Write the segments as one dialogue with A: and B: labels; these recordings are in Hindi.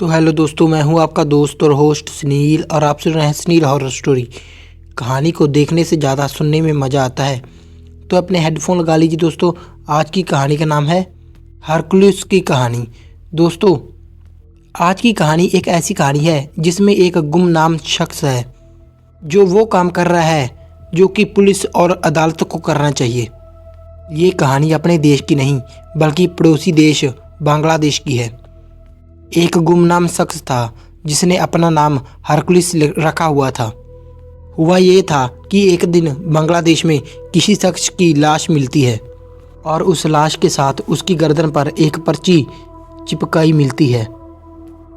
A: तो हेलो दोस्तों, मैं हूं आपका दोस्त और होस्ट सुनील और आप सुन रहे हैं सुनील हॉरर स्टोरी। कहानी को देखने से ज़्यादा सुनने में मज़ा आता है, तो अपने हेडफोन लगा लीजिए दोस्तों। आज की कहानी का नाम है हरकुलिस की कहानी। दोस्तों, आज की कहानी एक ऐसी कहानी है जिसमें एक गुमनाम शख्स है जो वो काम कर रहा है जो कि पुलिस और अदालत को करना चाहिए। ये कहानी अपने देश की नहीं बल्कि पड़ोसी देश बांग्लादेश की है। एक गुमनाम शख्स था जिसने अपना नाम हरकुलिस रखा हुआ था। हुआ ये था कि एक दिन बांग्लादेश में किसी शख्स की लाश मिलती है और उस लाश के साथ उसकी गर्दन पर एक पर्ची चिपकाई मिलती है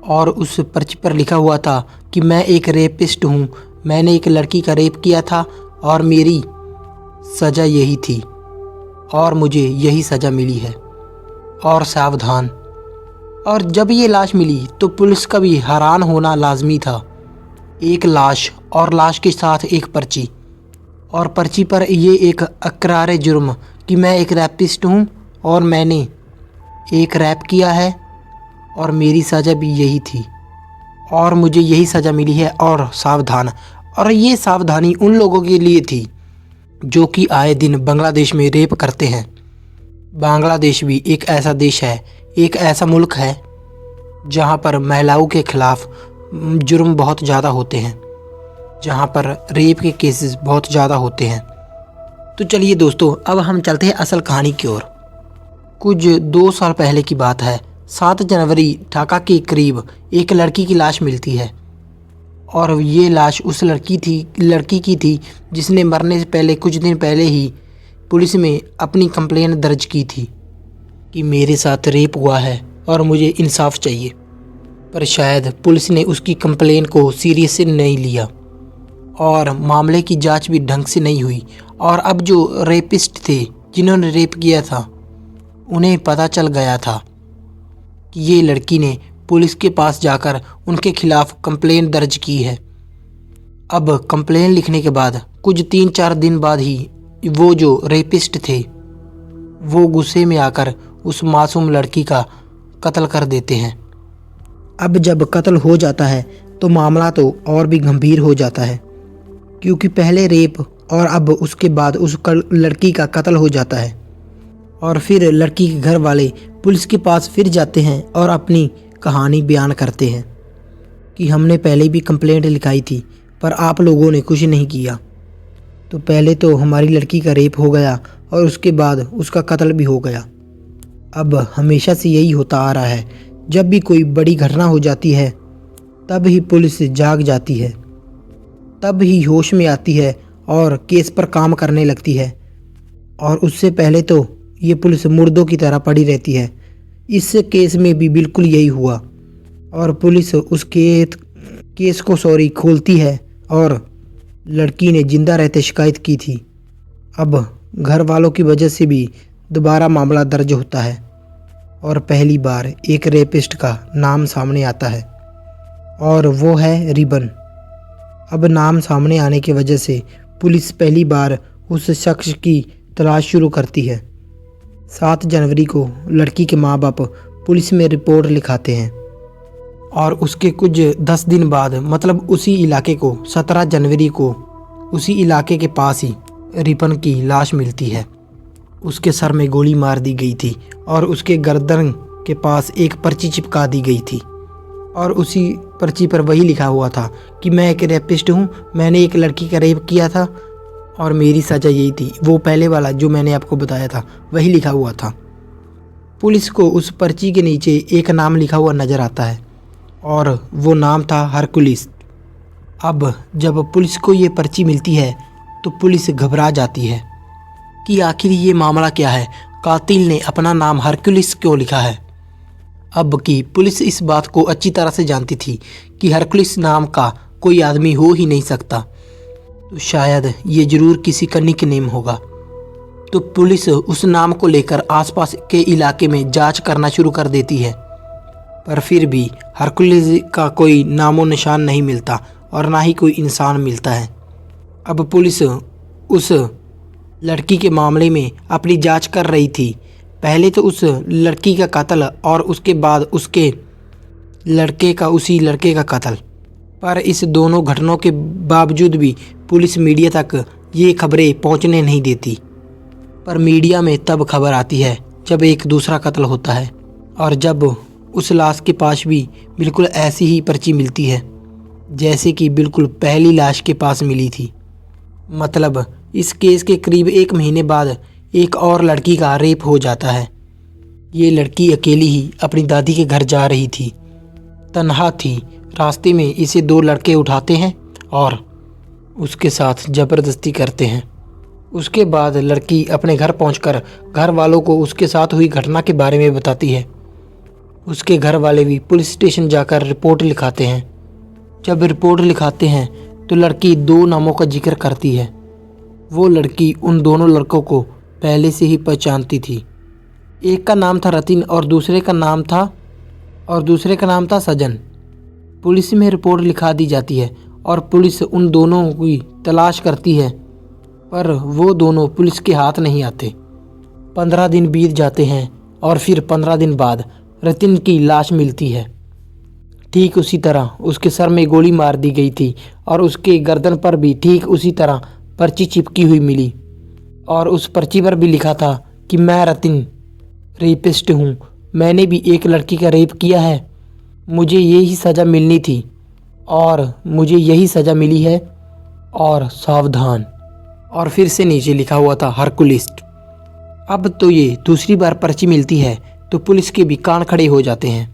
A: और उस पर्ची पर लिखा हुआ था कि मैं एक रेपिस्ट हूँ, मैंने एक लड़की का रेप किया था और मेरी सज़ा यही थी और मुझे यही सज़ा मिली है और सावधान। और जब ये लाश मिली तो पुलिस का भी हैरान होना लाजमी था। एक लाश और लाश के साथ एक पर्ची, और पर्ची पर ये एक अकरार जुर्म कि मैं एक रैपिस्ट हूँ और मैंने एक रैप किया है और मेरी सज़ा भी यही थी और मुझे यही सज़ा मिली है और सावधान। और ये सावधानी उन लोगों के लिए थी जो कि आए दिन बांग्लादेश में रेप करते हैं। बांग्लादेश भी एक ऐसा देश है, एक ऐसा मुल्क है जहाँ पर महिलाओं के खिलाफ जुर्म बहुत ज़्यादा होते हैं, जहाँ पर रेप के केसेस बहुत ज़्यादा होते हैं। तो चलिए दोस्तों, अब हम चलते हैं असल कहानी की ओर। कुछ 2 साल पहले की बात है। 7 जनवरी ढाका के करीब एक लड़की की लाश मिलती है और ये लाश उस लड़की की थी जिसने मरने से पहले कुछ दिन पहले ही पुलिस में अपनी कंप्लेन दर्ज की थी कि मेरे साथ रेप हुआ है और मुझे इंसाफ चाहिए। पर शायद पुलिस ने उसकी कंप्लेन को सीरियस से नहीं लिया और मामले की जांच भी ढंग से नहीं हुई। और अब जो रेपिस्ट थे जिन्होंने रेप किया था उन्हें पता चल गया था कि ये लड़की ने पुलिस के पास जाकर उनके खिलाफ कंप्लेन दर्ज की है। अब कंप्लेन लिखने के बाद कुछ 3-4 दिन बाद ही वो जो रेपिस्ट थे वो गुस्से में आकर उस मासूम लड़की का कत्ल कर देते हैं। अब जब कत्ल हो जाता है तो मामला तो और भी गंभीर हो जाता है, क्योंकि पहले रेप और अब उसके बाद उस लड़की का कत्ल हो जाता है। और फिर लड़की के घर वाले पुलिस के पास फिर जाते हैं और अपनी कहानी बयान करते हैं कि हमने पहले भी कंप्लेंट लिखाई थी पर आप लोगों ने कुछ नहीं किया। तो पहले तो हमारी लड़की का रेप हो गया और उसके बाद उसका कत्ल भी हो गया। अब हमेशा से यही होता आ रहा है, जब भी कोई बड़ी घटना हो जाती है तब ही पुलिस जाग जाती है, तब ही होश में आती है और केस पर काम करने लगती है। और उससे पहले तो ये पुलिस मुर्दों की तरह पड़ी रहती है। इस केस में भी बिल्कुल यही हुआ और पुलिस उस केस को खोलती है और लड़की ने जिंदा रहते शिकायत की थी। अब घर वालों की वजह से भी दोबारा मामला दर्ज होता है और पहली बार एक रेपिस्ट का नाम सामने आता है और वो है रिबन। अब नाम सामने आने की वजह से पुलिस पहली बार उस शख्स की तलाश शुरू करती है। 7 जनवरी को लड़की के माँ बाप पुलिस में रिपोर्ट लिखाते हैं और उसके कुछ 10 दिन बाद, मतलब उसी इलाके को 17 जनवरी को उसी इलाके के पास ही रिबन की लाश मिलती है। उसके सर में गोली मार दी गई थी और उसके गर्दन के पास एक पर्ची चिपका दी गई थी और उसी पर्ची पर वही लिखा हुआ था कि मैं एक रेपिस्ट हूँ, मैंने एक लड़की का रेप किया था और मेरी सज़ा यही थी। वो पहले वाला जो मैंने आपको बताया था वही लिखा हुआ था। पुलिस को उस पर्ची के नीचे एक नाम लिखा हुआ नज़र आता है और वो नाम था हरकुलिस। अब जब पुलिस को ये पर्ची मिलती है तो पुलिस घबरा जाती है कि आखिर ये मामला क्या है, कातिल ने अपना नाम हरकुलिस क्यों लिखा है। अब की पुलिस इस बात को अच्छी तरह से जानती थी कि हरकुलिस नाम का कोई आदमी हो ही नहीं सकता, तो शायद ये ज़रूर किसी का निकनेम होगा। तो पुलिस उस नाम को लेकर आसपास के इलाके में जांच करना शुरू कर देती है, पर फिर भी हरकुलिस का कोई नामो निशान नहीं मिलता और ना ही कोई इंसान मिलता है। अब पुलिस उस लड़की के मामले में अपनी जांच कर रही थी। पहले तो उस लड़की का कत्ल और उसके बाद उसके लड़के का उसी लड़के का कत्ल। पर इस दोनों घटनाओं के बावजूद भी पुलिस मीडिया तक ये खबरें पहुंचने नहीं देती। पर मीडिया में तब खबर आती है जब एक दूसरा कत्ल होता है और जब उस लाश के पास भी बिल्कुल ऐसी ही पर्ची मिलती है जैसे कि बिल्कुल पहली लाश के पास मिली थी। मतलब इस केस के करीब 1 महीने बाद एक और लड़की का रेप हो जाता है। ये लड़की अकेली ही अपनी दादी के घर जा रही थी, तन्हा थी। रास्ते में इसे 2 लड़के उठाते हैं और उसके साथ ज़बरदस्ती करते हैं। उसके बाद लड़की अपने घर पहुंचकर घर वालों को उसके साथ हुई घटना के बारे में बताती है। उसके घर वाले भी पुलिस स्टेशन जाकर रिपोर्ट लिखाते हैं। जब रिपोर्ट लिखाते हैं तो लड़की 2 नामों का जिक्र करती है। वो लड़की उन दोनों लड़कों को पहले से ही पहचानती थी। एक का नाम था रतिन और दूसरे का नाम था सजन। पुलिस में रिपोर्ट लिखा दी जाती है और पुलिस उन दोनों की तलाश करती है, पर वो दोनों पुलिस के हाथ नहीं आते। 15 दिन बीत जाते हैं और फिर 15 दिन बाद रतिन की लाश मिलती है। ठीक उसी तरह उसके सर में गोली मार दी गई थी और उसके गर्दन पर भी ठीक उसी तरह पर्ची चिपकी हुई मिली और उस पर्ची पर भी लिखा था कि मैं रतिन रेपिस्ट हूँ, मैंने भी एक लड़की का रेप किया है, मुझे यही सज़ा मिलनी थी और मुझे यही सज़ा मिली है और सावधान। और फिर से नीचे लिखा हुआ था हरकुलिस्ट। अब तो ये दूसरी बार पर्ची मिलती है तो पुलिस के भी कान खड़े हो जाते हैं।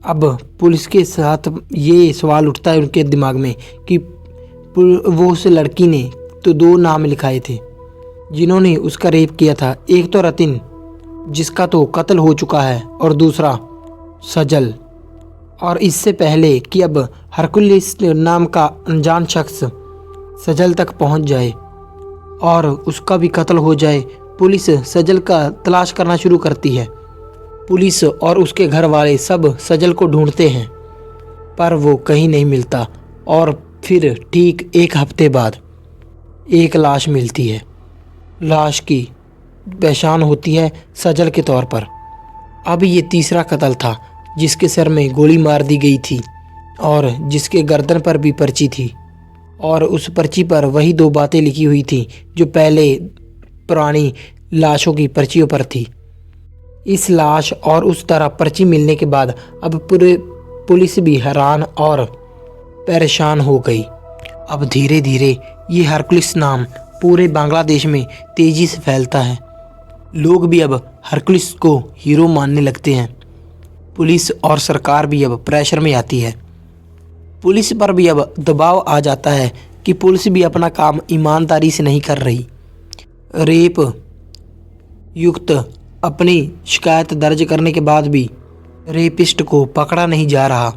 A: अब पुलिस के साथ ये सवाल उठता है उनके दिमाग में कि वो उस लड़की ने तो 2 नाम लिखाए थे जिन्होंने उसका रेप किया था। एक तो रतिन जिसका तो कत्ल हो चुका है और दूसरा सजल। और इससे पहले कि अब हरकुलिस नाम का अनजान शख्स सजल तक पहुंच जाए और उसका भी कत्ल हो जाए, पुलिस सजल का तलाश करना शुरू करती है। पुलिस और उसके घर वाले सब सजल को ढूंढते हैं पर वो कहीं नहीं मिलता। और फिर ठीक 1 हफ्ते बाद एक लाश मिलती है। लाश की पहचान होती है सजल के तौर पर। अब ये तीसरा कत्ल था जिसके सर में गोली मार दी गई थी और जिसके गर्दन पर भी पर्ची थी और उस पर्ची पर वही 2 बातें लिखी हुई थी जो पहले पुरानी लाशों की पर्चियों पर थी। इस लाश और उस तरह पर्ची मिलने के बाद अब पूरे पुलिस भी हैरान और परेशान हो गई। अब धीरे धीरे ये हरकुलिस नाम पूरे बांग्लादेश में तेज़ी से फैलता है। लोग भी अब हरकुलिस को हीरो मानने लगते हैं। पुलिस और सरकार भी अब प्रेशर में आती है। पुलिस पर भी अब दबाव आ जाता है कि पुलिस भी अपना काम ईमानदारी से नहीं कर रही। रेप युक्त अपनी शिकायत दर्ज करने के बाद भी रेपिस्ट को पकड़ा नहीं जा रहा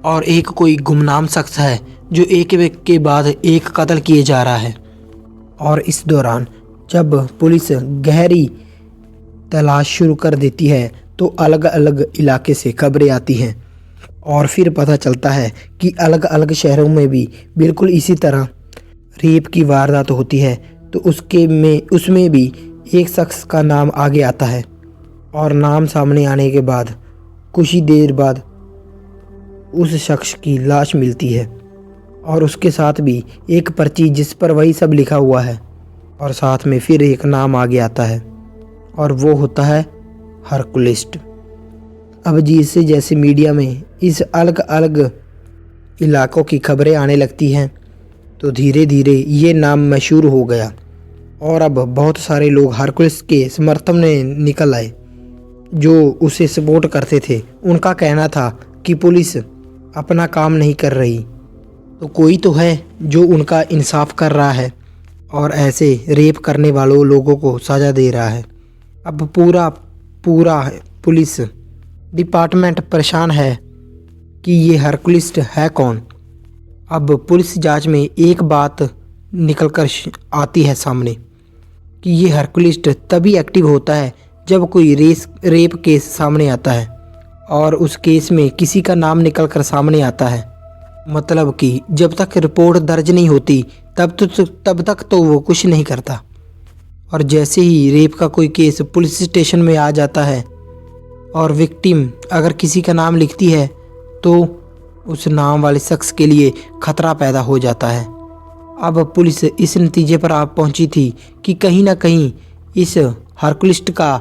A: और एक कोई गुमनाम शख्स है जो एक के बाद एक कत्ल किए जा रहा है। और इस दौरान जब पुलिस गहरी तलाश शुरू कर देती है तो अलग अलग इलाके से खबरें आती हैं और फिर पता चलता है कि अलग अलग शहरों में भी बिल्कुल इसी तरह रेप की वारदात होती है। तो उसमें भी एक शख्स का नाम आगे आता है और नाम सामने आने के बाद कुछ ही देर बाद उस शख्स की लाश मिलती है और उसके साथ भी एक पर्ची जिस पर वही सब लिखा हुआ है और साथ में फिर एक नाम आगे आता है और वो होता है हरकुलिस्ट। अब जैसे जैसे मीडिया में इस अलग अलग इलाकों की खबरें आने लगती हैं तो धीरे धीरे ये नाम मशहूर हो गया और अब बहुत सारे लोग हरकुलिस के समर्थन में निकल आए जो उसे सपोर्ट करते थे। उनका कहना था कि पुलिस अपना काम नहीं कर रही तो कोई तो है जो उनका इंसाफ कर रहा है और ऐसे रेप करने वालों लोगों को सज़ा दे रहा है। अब पूरा पुलिस डिपार्टमेंट परेशान है कि ये हरकुलिस्ट है कौन। अब पुलिस जांच में एक बात निकल कर आती है सामने कि ये हरकुलिस्ट तभी एक्टिव होता है जब कोई रेप केस सामने आता है और उस केस में किसी का नाम निकल कर सामने आता है। मतलब कि जब तक रिपोर्ट दर्ज नहीं होती तब तक तो वो कुछ नहीं करता और जैसे ही रेप का कोई केस पुलिस स्टेशन में आ जाता है और विक्टिम अगर किसी का नाम लिखती है तो उस नाम वाले शख्स के लिए खतरा पैदा हो जाता है। अब पुलिस इस नतीजे पर आ पहुंची थी कि कहीं ना कहीं इस हरकुलिस का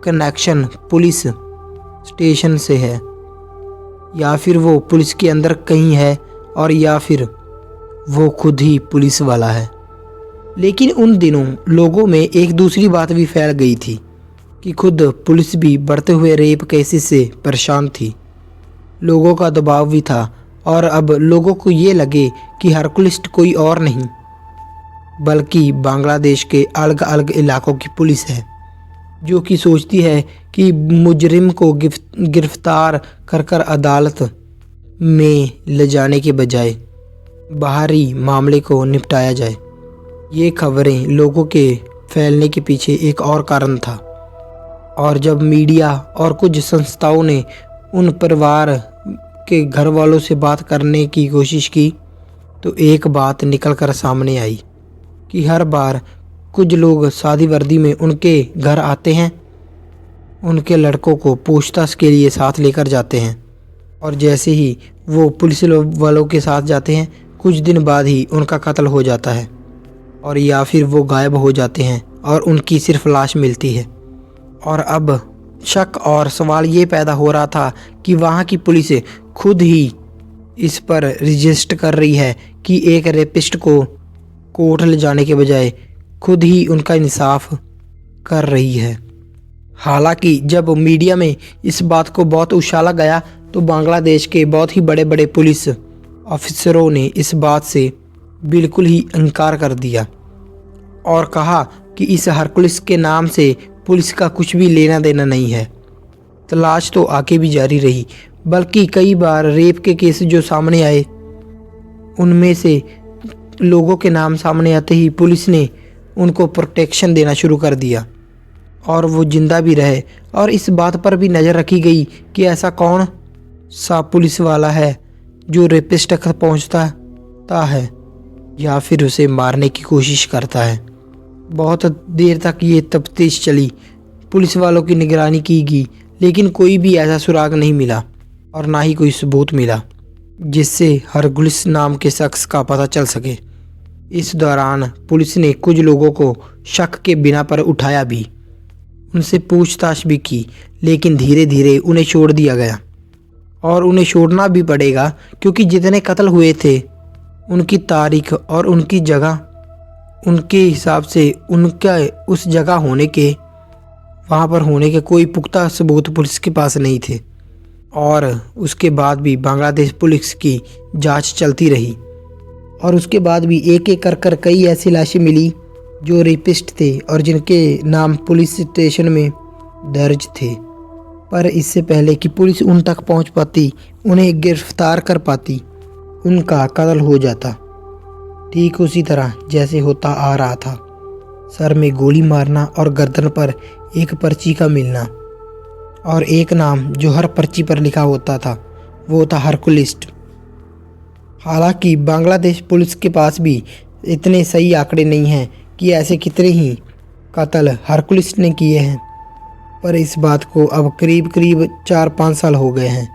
A: कनेक्शन पुलिस स्टेशन से है, या फिर वो पुलिस के अंदर कहीं है, और या फिर वो खुद ही पुलिस वाला है। लेकिन उन दिनों लोगों में एक दूसरी बात भी फैल गई थी कि खुद पुलिस भी बढ़ते हुए रेप केसेस से परेशान थी। लोगों का दबाव भी था, और अब लोगों को ये लगे कि हरकुलिस कोई और नहीं बल्कि बांग्लादेश के अलग अलग इलाकों की पुलिस है, जो कि सोचती है कि मुजरिम को गिरफ्तार कर अदालत में ले जाने के बजाय बाहरी मामले को निपटाया जाए। ये खबरें लोगों के फैलने के पीछे एक और कारण था, और जब मीडिया और कुछ संस्थाओं ने उन परिवार के घर वालों से बात करने की कोशिश की तो एक बात निकल कर सामने आई कि हर बार कुछ लोग सादी वर्दी में उनके घर आते हैं, उनके लड़कों को पूछताछ के लिए साथ लेकर जाते हैं, और जैसे ही वो पुलिस वालों के साथ जाते हैं कुछ दिन बाद ही उनका कत्ल हो जाता है, और या फिर वो गायब हो जाते हैं और उनकी सिर्फ लाश मिलती है। और अब शक और सवाल ये पैदा हो रहा था कि वहाँ की पुलिस खुद ही इस पर रजिस्टर कर रही है कि एक रेपिस्ट को कोर्ट ले जाने के बजाय खुद ही उनका इंसाफ कर रही है। हालांकि जब मीडिया में इस बात को बहुत उछाला गया तो बांग्लादेश के बहुत ही बड़े बड़े पुलिस ऑफिसरों ने इस बात से बिल्कुल ही इनकार कर दिया और कहा कि इस हरकुलिस के नाम से पुलिस का कुछ भी लेना देना नहीं है। तलाश तो आगे भी जारी रही, बल्कि कई बार रेप के केस जो सामने आए उनमें से लोगों के नाम सामने आते ही पुलिस ने उनको प्रोटेक्शन देना शुरू कर दिया और वो जिंदा भी रहे। और इस बात पर भी नज़र रखी गई कि ऐसा कौन सा पुलिस वाला है जो रेपिस्ट तक पहुंचता है या फिर उसे मारने की कोशिश करता है। बहुत देर तक ये तफ्तीश चली, पुलिस वालों की निगरानी की गई, लेकिन कोई भी ऐसा सुराग नहीं मिला और ना ही कोई सबूत मिला जिससे हरकुलिस नाम के शख्स का पता चल सके। इस दौरान पुलिस ने कुछ लोगों को शक के बिना पर उठाया भी, उनसे पूछताछ भी की, लेकिन धीरे धीरे उन्हें छोड़ दिया गया। और उन्हें छोड़ना भी पड़ेगा क्योंकि जितने कत्ल हुए थे उनकी तारीख और उनकी जगह, उनके हिसाब से उनका उस जगह होने के, वहाँ पर होने के कोई पुख्ता सबूत पुलिस के पास नहीं थे। और उसके बाद भी बांग्लादेश पुलिस की जांच चलती रही और उसके बाद भी एक एक कर कई ऐसी लाशें मिली जो रेपिस्ट थे और जिनके नाम पुलिस स्टेशन में दर्ज थे। पर इससे पहले कि पुलिस उन तक पहुंच पाती, उन्हें गिरफ्तार कर पाती, उनका कत्ल हो जाता, ठीक उसी तरह जैसे होता आ रहा था। सर में गोली मारना और गर्दन पर एक पर्ची का मिलना और एक नाम जो हर पर्ची पर लिखा होता था वो था हरकुलिस। हालांकि बांग्लादेश पुलिस के पास भी इतने सही आंकड़े नहीं हैं कि ऐसे कितने ही कत्ल हरकुलिस ने किए हैं, पर इस बात को अब करीब 4-5 साल हो गए हैं।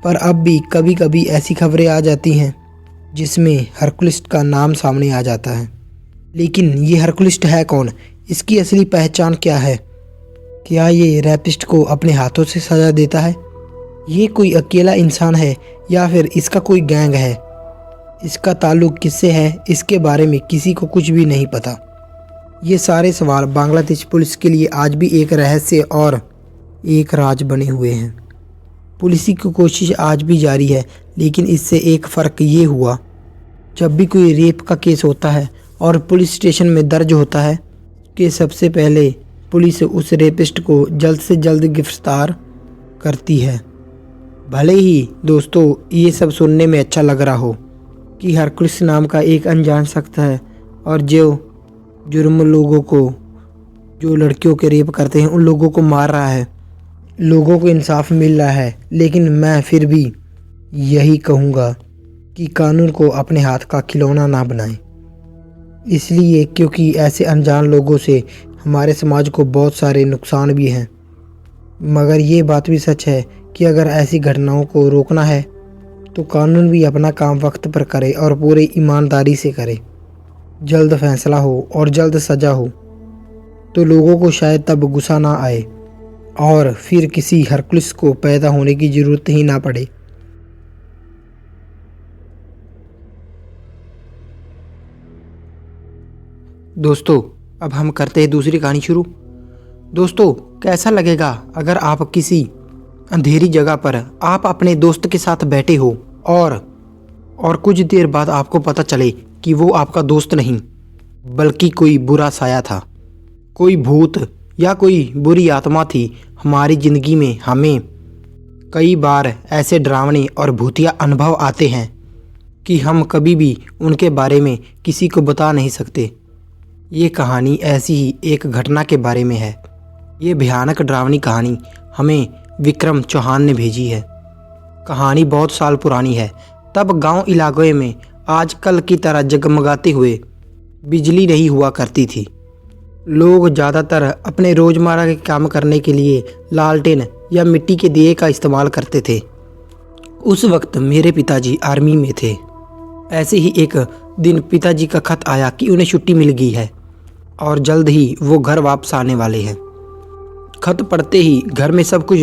A: पर अब भी कभी कभी ऐसी खबरें आ जाती हैं जिसमें हरकुलिस का नाम सामने आ जाता है। लेकिन ये हरकुलिस है कौन, इसकी असली पहचान क्या है? क्या ये रैपिस्ट को अपने हाथों से सजा देता है? ये कोई अकेला इंसान है या फिर इसका कोई गैंग है? इसका ताल्लुक किससे है, इसके बारे में किसी को कुछ भी नहीं पता। ये सारे सवाल बांग्लादेश पुलिस के लिए आज भी एक रहस्य और एक राज बने हुए हैं। पुलिस की कोशिश आज भी जारी है, लेकिन इससे एक फ़र्क ये हुआ, जब भी कोई रेप का केस होता है और पुलिस स्टेशन में दर्ज होता है कि सबसे पहले पुलिस उस रेपिस्ट को जल्द से जल्द गिरफ्तार करती है। भले ही दोस्तों ये सब सुनने में अच्छा लग रहा हो कि हरकुलिस नाम का एक अनजान शख्स है और जो जुर्म लोगों को, जो लड़कियों के रेप करते हैं उन लोगों को मार रहा है, लोगों को इंसाफ मिल रहा है, लेकिन मैं फिर भी यही कहूँगा कि कानून को अपने हाथ का खिलौना ना बनाएं। इसलिए क्योंकि ऐसे अनजान लोगों से हमारे समाज को बहुत सारे नुकसान भी हैं, मगर ये बात भी सच है कि अगर ऐसी घटनाओं को रोकना है तो कानून भी अपना काम वक्त पर करे और पूरी ईमानदारी से करे। जल्द फैसला हो और जल्द सज़ा हो तो लोगों को शायद तब गुस्सा ना आए और फिर किसी हरकुलिस को पैदा होने की ज़रूरत ही ना पड़े। दोस्तों, अब हम करते हैं दूसरी कहानी शुरू। दोस्तों, कैसा लगेगा अगर आप किसी अंधेरी जगह पर आप अपने दोस्त के साथ बैठे हो और कुछ देर बाद आपको पता चले कि वो आपका दोस्त नहीं बल्कि कोई बुरा साया था, कोई भूत या कोई बुरी आत्मा थी। हमारी ज़िंदगी में हमें कई बार ऐसे डरावने और भूतिया अनुभव आते हैं कि हम कभी भी उनके बारे में किसी को बता नहीं सकते। ये कहानी ऐसी ही एक घटना के बारे में है। ये भयानक डरावनी कहानी हमें विक्रम चौहान ने भेजी है। कहानी बहुत साल पुरानी है। तब गांव इलाके में आजकल की तरह जगमगाते हुए बिजली नहीं हुआ करती थी। लोग ज़्यादातर अपने रोज़मर्रा के काम करने के लिए लालटेन या मिट्टी के दिए का इस्तेमाल करते थे। उस वक्त मेरे पिताजी आर्मी में थे। ऐसे ही एक दिन पिताजी का खत आया कि उन्हें छुट्टी मिल गई है और जल्द ही वो घर वापस आने वाले हैं। खत पढ़ते ही घर में सब कुछ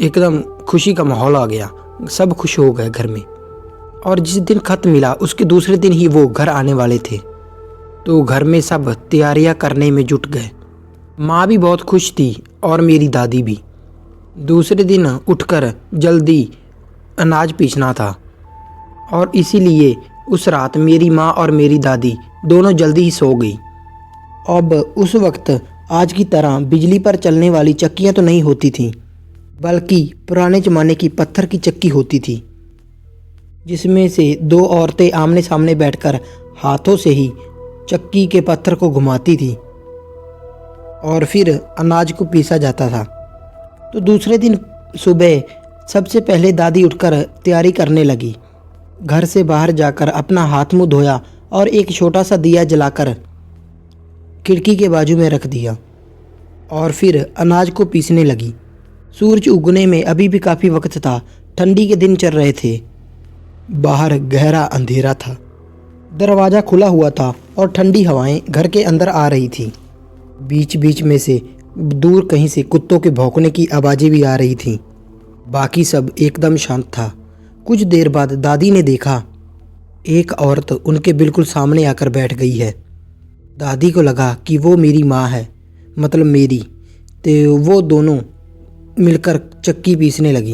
A: एकदम खुशी का माहौल आ गया। सब खुश हो गए घर में। और जिस दिन खत मिला उसके दूसरे दिन ही वो घर आने वाले थे, तो घर में सब तैयारियां करने में जुट गए। माँ भी बहुत खुश थी और मेरी दादी भी। दूसरे दिन उठकर जल्दी अनाज पीसना था और इसीलिए उस रात मेरी माँ और मेरी दादी दोनों जल्दी ही सो गई। अब उस वक्त आज की तरह बिजली पर चलने वाली चक्कियाँ तो नहीं होती थीं, बल्कि पुराने ज़माने की पत्थर की चक्की होती थी, जिसमें से दो औरतें आमने सामने बैठकर हाथों से ही चक्की के पत्थर को घुमाती थी और फिर अनाज को पीसा जाता था। तो दूसरे दिन सुबह सबसे पहले दादी उठकर तैयारी करने लगी। घर से बाहर जाकर अपना हाथ मुंह धोया और एक छोटा सा दिया जलाकर खिड़की के बाजू में रख दिया और फिर अनाज को पीसने लगी। सूरज उगने में अभी भी काफ़ी वक्त था। ठंडी के दिन चल रहे थे। बाहर गहरा अंधेरा था। दरवाज़ा खुला हुआ था और ठंडी हवाएं घर के अंदर आ रही थी। बीच बीच में से दूर कहीं से कुत्तों के भौंकने की आवाज़ें भी आ रही थीं। बाकी सब एकदम शांत था। कुछ देर बाद दादी ने देखा एक औरत उनके बिल्कुल सामने आकर बैठ गई है। दादी को लगा कि वो मेरी माँ है, मतलब मेरी। तो वो दोनों मिलकर चक्की पीसने लगी।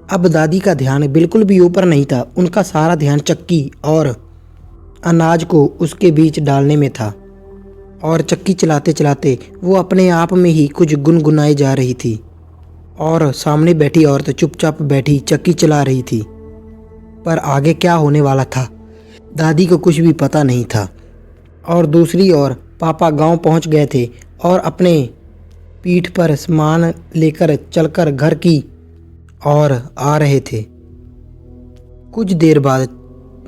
A: अब दादी का ध्यान बिल्कुल भी ऊपर नहीं था। उनका सारा ध्यान चक्की और अनाज को उसके बीच डालने में था और चक्की चलाते चलाते वो अपने आप में ही कुछ गुनगुनाए जा रही थी और सामने बैठी औरत चुपचाप बैठी चक्की चला रही थी। पर आगे क्या होने वाला था दादी को कुछ भी पता नहीं था। और दूसरी ओर पापा गांव पहुंच गए थे और अपने पीठ पर सामान लेकर चलकर घर की ओर आ रहे थे। कुछ देर बाद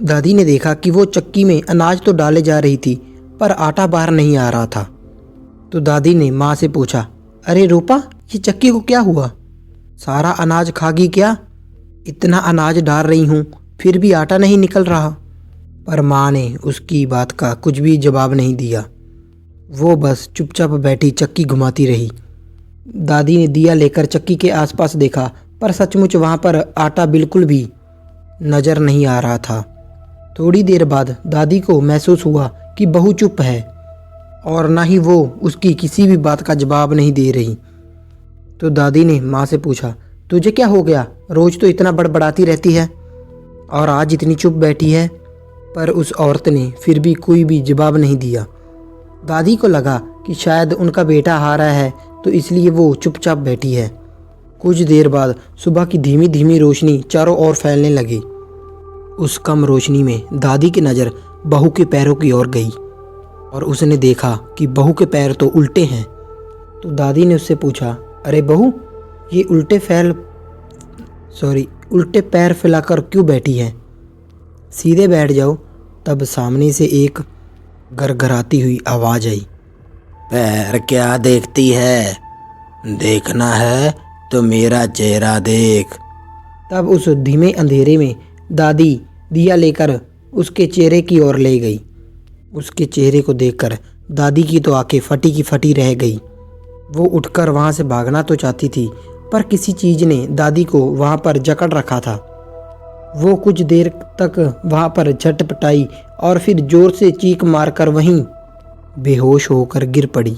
A: दादी ने देखा कि वो चक्की में अनाज तो डाले जा रही थी पर आटा बाहर नहीं आ रहा था। तो दादी ने माँ से पूछा, अरे रूपा, ये चक्की को क्या हुआ? सारा अनाज खा गई क्या? इतना अनाज डाल रही हूँ फिर भी आटा नहीं निकल रहा। पर माँ ने उसकी बात का कुछ भी जवाब नहीं दिया। वो बस चुपचाप बैठी चक्की घुमाती रही। दादी ने दिया लेकर चक्की के आसपास देखा पर सचमुच वहाँ पर आटा बिल्कुल भी नज़र नहीं आ रहा था। थोड़ी देर बाद दादी को महसूस हुआ कि बहू चुप है और ना ही वो उसकी किसी भी बात का जवाब नहीं दे रही। तो दादी ने माँ से पूछा, तुझे क्या हो गया? रोज़ तो इतना बड़बड़ाती रहती है और आज इतनी चुप बैठी है। पर उस औरत ने फिर भी कोई भी जवाब नहीं दिया। दादी को लगा कि शायद उनका बेटा हारा है तो इसलिए वो चुपचाप बैठी है। कुछ देर बाद सुबह की धीमी धीमी रोशनी चारों ओर फैलने लगी। उस कम रोशनी में दादी की नज़र बहू के पैरों की ओर गई और उसने देखा कि बहू के पैर तो उल्टे हैं। तो दादी ने उससे पूछा, अरे बहू, ये उल्टे पैर फैलाकर क्यों बैठी है? सीधे बैठ जाओ। तब सामने से एक गरगराती हुई आवाज़ आई, पैर क्या देखती है? देखना है तो मेरा चेहरा देख। तब उस धीमे अंधेरे में दादी दिया लेकर उसके चेहरे की ओर ले गई। उसके चेहरे को देखकर दादी की तो आंखें फटी की फटी रह गई। वो उठकर वहाँ से भागना तो चाहती थी, पर किसी चीज़ ने दादी को वहाँ पर जकड़ रखा था। वो कुछ देर तक वहाँ पर झटपटाई और फिर जोर से चीख मारकर वहीं बेहोश होकर गिर पड़ी।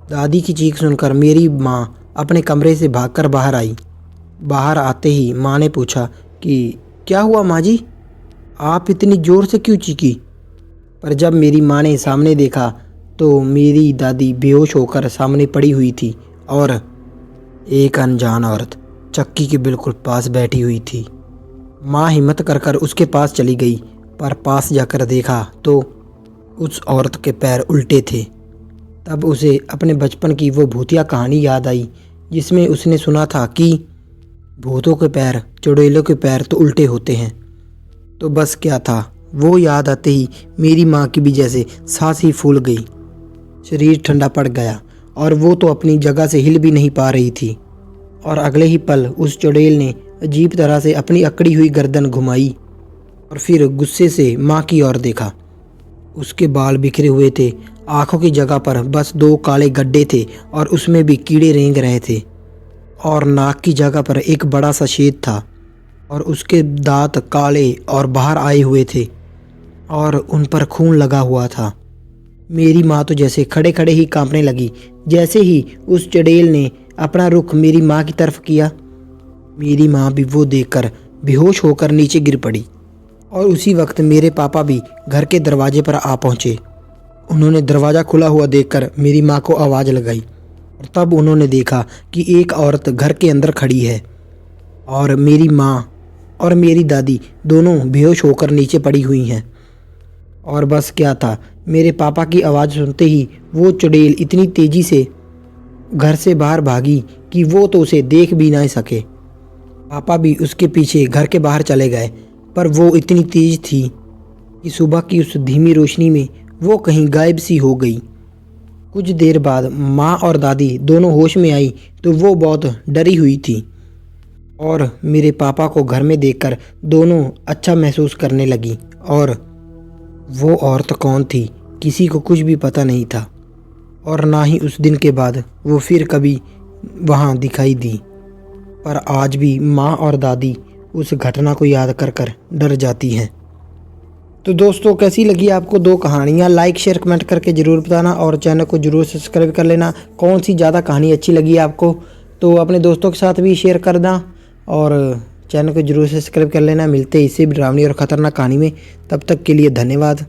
A: दादी की चीख सुनकर मेरी माँ अपने कमरे से भागकर बाहर आई। बाहर आते ही माँ ने पूछा कि क्या हुआ माँ जी, आप इतनी ज़ोर से क्यों चीखी? पर जब मेरी माँ ने सामने देखा तो मेरी दादी बेहोश होकर सामने पड़ी हुई थी और एक अनजान औरत चक्की के बिल्कुल पास बैठी हुई थी। माँ हिम्मत कर कर उसके पास चली गई, पर पास जाकर देखा तो उस औरत के पैर उल्टे थे। तब उसे अपने बचपन की वो भूतिया कहानी याद आई, जिसमें उसने सुना था कि भूतों के पैर, चुड़ैलों के पैर तो उल्टे होते हैं। तो बस क्या था, वो याद आते ही मेरी माँ की भी जैसे सांस ही फूल गई, शरीर ठंडा पड़ गया और वो तो अपनी जगह से हिल भी नहीं पा रही थी। और अगले ही पल उस चुड़ैल ने अजीब तरह से अपनी अकड़ी हुई गर्दन घुमाई और फिर गुस्से से माँ की ओर देखा। उसके बाल बिखरे हुए थे, आंखों की जगह पर बस 2 काले गड्ढे थे और उसमें भी कीड़े रेंग रहे थे, और नाक की जगह पर एक बड़ा सा छेद था और उसके दांत काले और बाहर आए हुए थे और उन पर खून लगा हुआ था। मेरी माँ तो जैसे खड़े खड़े ही कांपने लगी। जैसे ही उस चुड़ैल ने अपना रुख मेरी माँ की तरफ किया, मेरी माँ भी वो देखकर बेहोश होकर नीचे गिर पड़ी। और उसी वक्त मेरे पापा भी घर के दरवाजे पर आ पहुँचे। उन्होंने दरवाज़ा खुला हुआ देखकर मेरी माँ को आवाज़ लगाई और तब उन्होंने देखा कि एक औरत घर के अंदर खड़ी है और मेरी माँ और मेरी दादी दोनों बेहोश होकर नीचे पड़ी हुई हैं। और बस क्या था, मेरे पापा की आवाज़ सुनते ही वो चुड़ैल इतनी तेज़ी से घर से बाहर भागी कि वो तो उसे देख भी ना सके। पापा भी उसके पीछे घर के बाहर चले गए, पर वो इतनी तेज़ थी कि सुबह की उस धीमी रोशनी में वो कहीं गायब सी हो गई। कुछ देर बाद माँ और दादी दोनों होश में आई तो वो बहुत डरी हुई थी और मेरे पापा को घर में देखकर दोनों अच्छा महसूस करने लगी। और वो औरत कौन थी, किसी को कुछ भी पता नहीं था और ना ही उस दिन के बाद वो फिर कभी वहाँ दिखाई दी। पर आज भी माँ और दादी उस घटना को याद कर कर डर जाती हैं। तो दोस्तों, कैसी लगी आपको 2 कहानियाँ? लाइक शेयर कमेंट करके ज़रूर बताना और चैनल को ज़रूर सब्सक्राइब कर लेना। कौन सी ज़्यादा कहानी अच्छी लगी आपको तो अपने दोस्तों के साथ भी शेयर कर देना और चैनल को ज़रूर सब्सक्राइब कर लेना। मिलते हैं इससे भी डरावनी और ख़तरनाक कहानी में, तब तक के लिए धन्यवाद।